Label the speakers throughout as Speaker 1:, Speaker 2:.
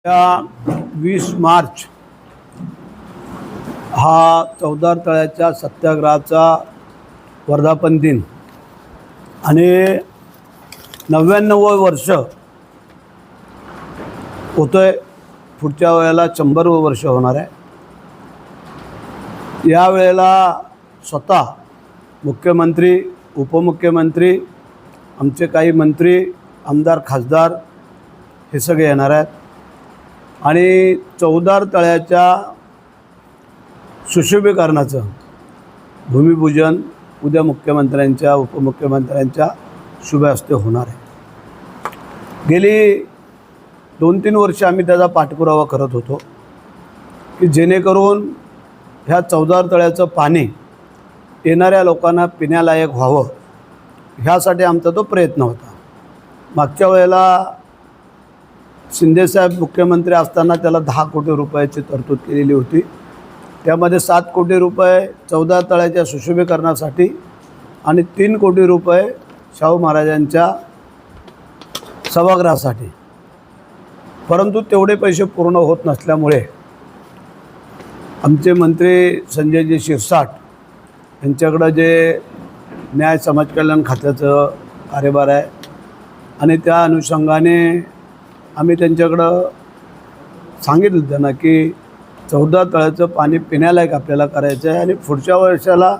Speaker 1: 20 मार्च हा चौदार तळ्याच्या सत्याग्रहाचा वर्धापन दिन आणि 99 वर्ष होतोय. पुढच्या वेळेला 100 वर्ष होणार आहे. या वेळेला स्वतः मुख्यमंत्री, उपमुख्यमंत्री, आमचे काही मंत्री, आमदार, खासदार हे सगळे येणार आहेत आणि चौदार तळ्याच्या सुशोभीकरणाचं भूमिपूजन उद्या मुख्यमंत्र्यांच्या, उपमुख्यमंत्र्यांच्या शुभ हस्ते होणार आहे. गेली 2-3 वर्ष आम्ही त्याचा पाठपुरावा करत होतो की जेणेकरून ह्या चौदार तळ्याचं पाणी येणाऱ्या लोकांना पिण्यालायक व्हावं, ह्यासाठी आमचा तो प्रयत्न होता. मागच्या वेळेला शिंदेसाहेब मुख्यमंत्री असताना त्याला 10 कोटी रुपयाची तरतूद केलेली होती. त्यामध्ये 7 कोटी रुपये चौदार तळ्याच्या सुशोभीकरणासाठी आणि 3 कोटी रुपये शाहू महाराजांच्या सभागृहासाठी. परंतु तेवढे पैसे पूर्ण होत नसल्यामुळे आमचे मंत्री संजयजी शिरसाट यांच्याकडं जे न्याय समाजकल्याण खात्याचं कार्यभार आहे आणि त्या अनुषंगाने आम्ही त्यांच्याकडं सांगितलं त्यांना की चौदार तळ्याचं पाणी पिण्यालायक आपल्याला करायचं आहे आणि पुढच्या वर्षाला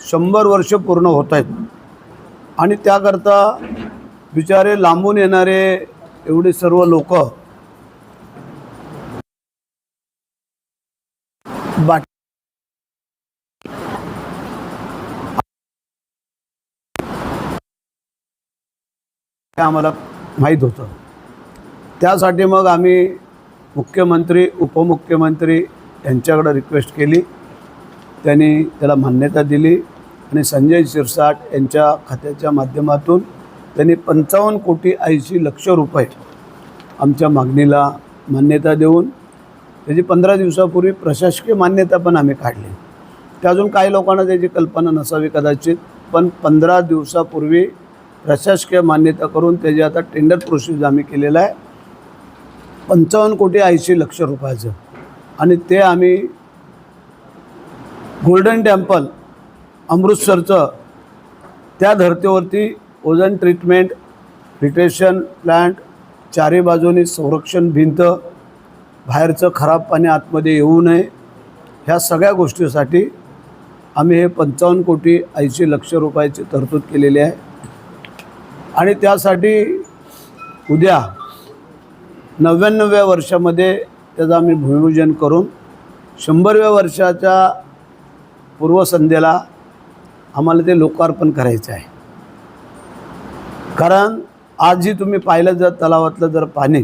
Speaker 1: 100 वर्ष पूर्ण होत आहेत आणि त्याकरता बिचारे लांबून येणारे एवढे सर्व लोक आम्हाला माहीत होतं. त्यासाठी मग आम्ही मुख्यमंत्री, उपमुख्यमंत्री यांच्याकडे रिक्वेस्ट केली. त्यांनी त्याला मान्यता दिली आणि संजय शिरसाट यांच्या खात्याच्या माध्यमातून त्यांनी 55 कोटी 80 लक्ष रुपये आमच्या मागणीला मान्यता देऊन त्याची 15 दिवसापूर्वी प्रशासकीय मान्यता पण आम्ही काढली. त्या अजून काही लोकांना त्याची कल्पना नसावी कदाचित, पण 15 दिवसापूर्वी प्रशासकीय मान्यता करून त्याची आता टेंडर प्रोसेस आम्ही केलेलं आहे 55 कोटी 80 लक्ष रुपयाचं. आणि ते आम्ही गोल्डन टेम्पल अमृतसरचं त्या धर्तीवरती ओझोन ट्रीटमेंट, फिल्ट्रेशन प्लांट, चारी बाजूनी संरक्षण भिंत, बाहेरचं खराब पाणी आतमध्ये येऊ नये, ह्या सगळ्या गोष्टीसाठी आम्ही हे 55 कोटी 80 लक्ष रुपयाची तरतूद केलेली आहे. आणि त्यासाठी उद्या 99व्या वर्षामध्ये त्याचं आम्ही भूमिपूजन करून 100व्या वर्षाच्या पूर्वसंध्येला आम्हाला ते लोकार्पण करायचं आहे. कारण आजही तुम्ही पाहिलं जर तलावातलं जर पाणी,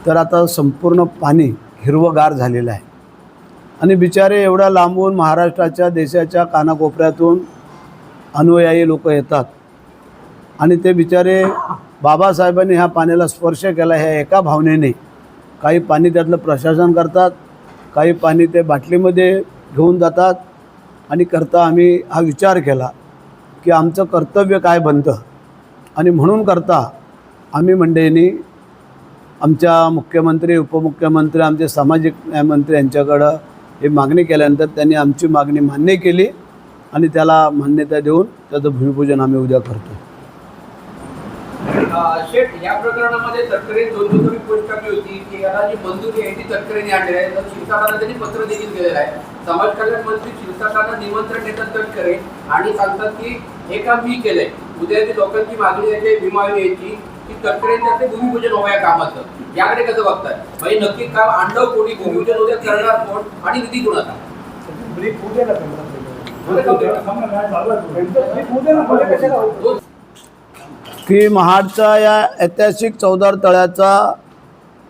Speaker 1: तर आता संपूर्ण पाणी हिरवंगार झालेलं आहे आणि बिचारे एवढ्या लांबून महाराष्ट्राच्या, देशाच्या कानाकोपऱ्यातून अनुयायी लोक येतात आणि ते बिचारे बाबासाहेबांनी ह्या पाण्याला स्पर्श केला ह्या एका भावनेने काही पाणी त्यातलं प्रशासन करतात, काही पाणी ते बाटलीमध्ये घेऊन जातात आणि करता आम्ही हा विचार केला की आमचं कर्तव्य काय बनतं आणि म्हणून करता आम्ही मंडळींनी आमच्या मुख्यमंत्री, उपमुख्यमंत्री, आमचे सामाजिक न्यायमंत्री यांच्याकडं हे मागणी केल्यानंतर त्यांनी आमची मागणी मान्य केली आणि त्याला मान्यता देऊन त्याचं भूमिपूजन आम्ही उद्या करतो.
Speaker 2: शेठ, या प्रकरणामध्ये तटकरे 2 दिवसांनी पोस्ट टाकली होती की याला जी मंजुरी आहे ती तटकरेंनी आणली आहे. तर शिरसाटांना त्यांनी पत्र देखील केलेलं आहे. समाज कल्याण मंत्री शिरसाटांना निमंत्रण देतात तटकरे आणि सांगतात की हे काम मी केलंय. उद्या जी लोकांची मागणी आहे भीमा याची की तटकरेंच्या ते भूमिपूजन व्हावं या कामाचं, याकडे कसं बघताय? म्हणजे नक्की काम आणलं कोणी, भूमिपूजन उद्या करणार कोण आणि निधी कोणाचा?
Speaker 1: की महाडचा या ऐतिहासिक चौदार तळ्याचा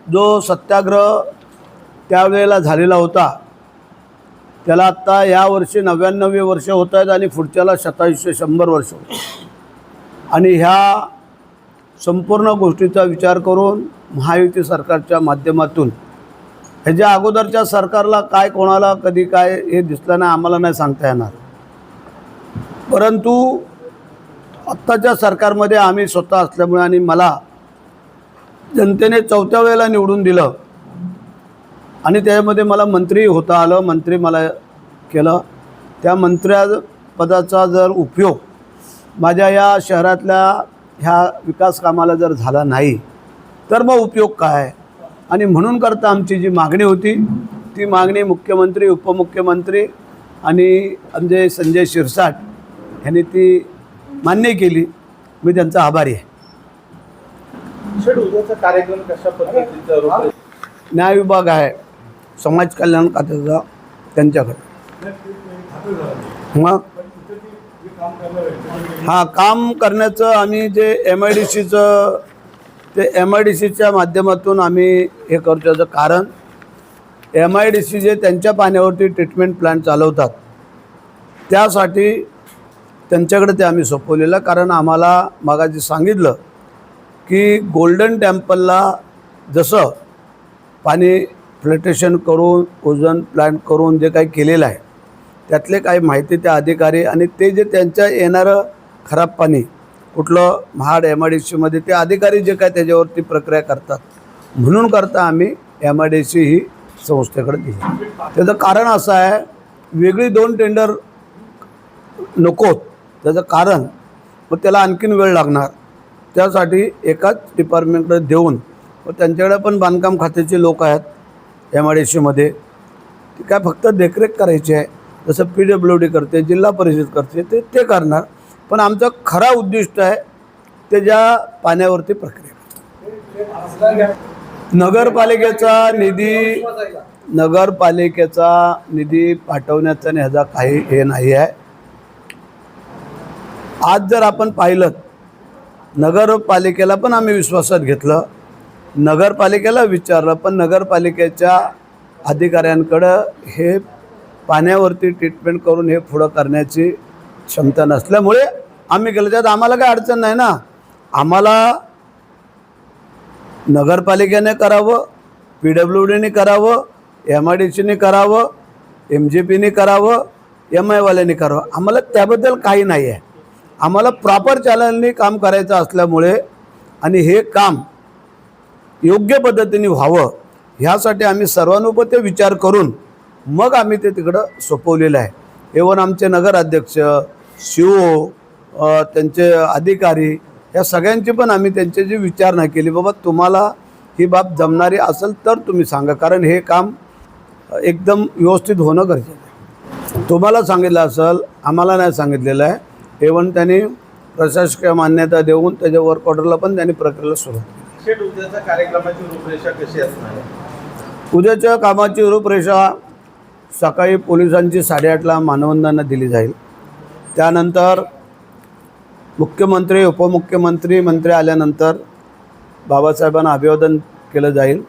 Speaker 1: जो सत्याग्रह त्यावेळेला झालेला होता, त्याला आत्ता यावर्षी 99 वर्ष होत आहेत आणि पुढच्याला 100 वर्ष होत. आणि ह्या संपूर्ण गोष्टीचा विचार करून महायुती सरकारच्या माध्यमातून ह्याच्या अगोदरच्या सरकारला काय, कोणाला कधी काय हे दिसलं नाही, आम्हाला नाही सांगता येणार. परंतु आत्ताच्या सरकारमध्ये आम्ही स्वतः असल्यामुळे आणि मला जनतेने 4थ्या वेळेला निवडून दिलं आणि त्यामध्ये मला मंत्री होता आलं, मंत्री मला केलं. त्या मंत्रिपदाचा जर उपयोग माझ्या या शहरातल्या ह्या विकास कामाला जर झाला नाही तर मग उपयोग काय? आणि म्हणून करता आमची जी मागणी होती ती मागणी मुख्यमंत्री, उपमुख्यमंत्री आणि आमचे संजय शिरसाट यांनी ती मान्य केली. मी त्यांचा आभारी आहे.
Speaker 3: उद्याचा कार्यक्रम कशा पद्धतीचा रूप
Speaker 1: न्याय विभाग आहे समाज कल्याण खात्याचा त्यांच्याकडे. मग हां, काम करण्याचं आम्ही जे MIDCचं ते MIDCच्या माध्यमातून आम्ही हे करतो. त्याचं कारण MIDC जे त्यांच्या पाण्यावरती ट्रीटमेंट प्लांट चालवतात त्यासाठी त्यांच्याकडे ते आम्ही सोपवलेलं. कारण आम्हाला मागाशी सांगितलं की गोल्डन टेम्पलला जसं पाणी फिल्ट्रेशन करून ओझोन प्लांट करून जे काही केलेलं आहे त्यातले काही माहिती त्या अधिकारी आणि ते जे त्यांच्या येणारं खराब पाणी कुठलं महाड MIDCमध्ये ते अधिकारी जे काय त्याच्यावरती प्रक्रिया करतात म्हणून करता आम्ही MIDC ही संस्थेकडे दिली. त्याचं कारण असं आहे वेगळी 2 टेंडर नकोत. त्याचं कारण मग त्याला आणखीन वेळ लागणार. त्यासाठी एकाच डिपार्टमेंटकडे देऊन व त्यांच्याकडे पण बांधकाम खात्याचे लोक आहेत MIDCमध्ये. ते काय फक्त देखरेख करायची आहे. जसं PWD करते, जिल्हा परिषद करते ते करणार. पण आमचं खरा उद्दिष्ट आहे त्याच्या पाण्यावरती प्रक्रिया. नगरपालिकेचा निधी पाठवण्याचा आणि ह्याचा काही हे नाही आहे. आज जर आपण पाहिलं नगरपालिकेला पण आम्ही विश्वासात घेतलं, नगरपालिकेला विचारलं, पण नगरपालिकेच्या अधिकाऱ्यांकडं हे पाण्यावरती ट्रीटमेंट करून हे पुढं करण्याची क्षमता नसल्यामुळे आम्ही केलं. त्यात आम्हाला काही अडचण नाही ना. आम्हाला नगरपालिकेने करावं, PWDने करावं, MIDCने करावं, MGPने करावं, MIवाल्याने करावं, आम्हाला त्याबद्दल काही नाही आहे. आम्हाला प्रॉपर चॅनलने काम करायचं असल्यामुळे आणि हे काम योग्य पद्धतीने व्हावं ह्यासाठी आम्ही सर्वानुपते विचार करून मग आम्ही ते तिकडं सोपवलेलं आहे. एवन आमचे नगराध्यक्ष, CO, त्यांचे अधिकारी या सगळ्यांची पण आम्ही त्यांचे जे विचार नाही केली बाबा तुम्हाला ही बाब जमणारी असेल तर तुम्ही सांगा. कारण हे काम एकदम व्यवस्थित होणं गरजेचं आहे. तुम्हाला सांगितलं असेल, आम्हाला नाही सांगितलेलं आहे. एवन त्यांनी प्रशासकीय मान्यता देऊन त्याच्या वर्क ऑर्डरला पण त्यांनी प्रक्रियेला सुरुवात केली.
Speaker 3: उद्याच्या कार्यक्रमाची रूपरेषा कशी असणार आहे?
Speaker 1: उद्याच्या कामाची रूपरेषा सकाळी पोलिसांची 8:30ला मानवंदना दिली जाईल. त्यानंतर मुख्यमंत्री, उपमुख्यमंत्री, मंत्री आल्यानंतर बाबासाहेबांना अभिवादन केलं जाईल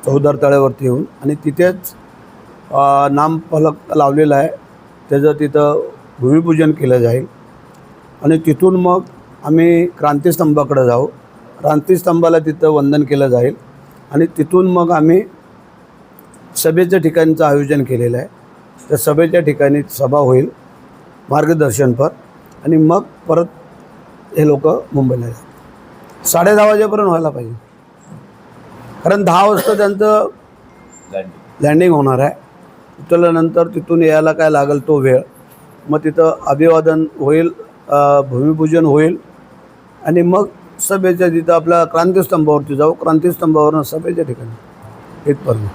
Speaker 1: चौदार तळ्यावरती येऊन आणि तिथेच नामफलक लावलेला आहे त्याचं तिथं भूमिपूजन केलं जाईल. आणि तिथून मग आम्ही क्रांतीस्तंभाकडे जाऊ. क्रांतीस्तंभाला तिथं वंदन केलं जाईल आणि तिथून मग आम्ही सभेच्या ठिकाणचं आयोजन केलेलं आहे. त्या सभेच्या ठिकाणी सभा होईल मार्गदर्शनपर आणि मग परत हे लोक मुंबईला जातात. 10:30 वाजेपर्यंत व्हायला पाहिजे. कारण 10 वाजता त्यांचं लँडिंग होणार आहे. उतरल्यानंतर तिथून यायला काय लागेल तो वेळ. मग तिथं अभिवादन होईल, भूमिपूजन होईल आणि मग सभेच्या तिथं आपल्या क्रांतीस्तंभावरती जाऊ. क्रांतीस्तंभावरून सभेच्या ठिकाणी इथपर्यंत.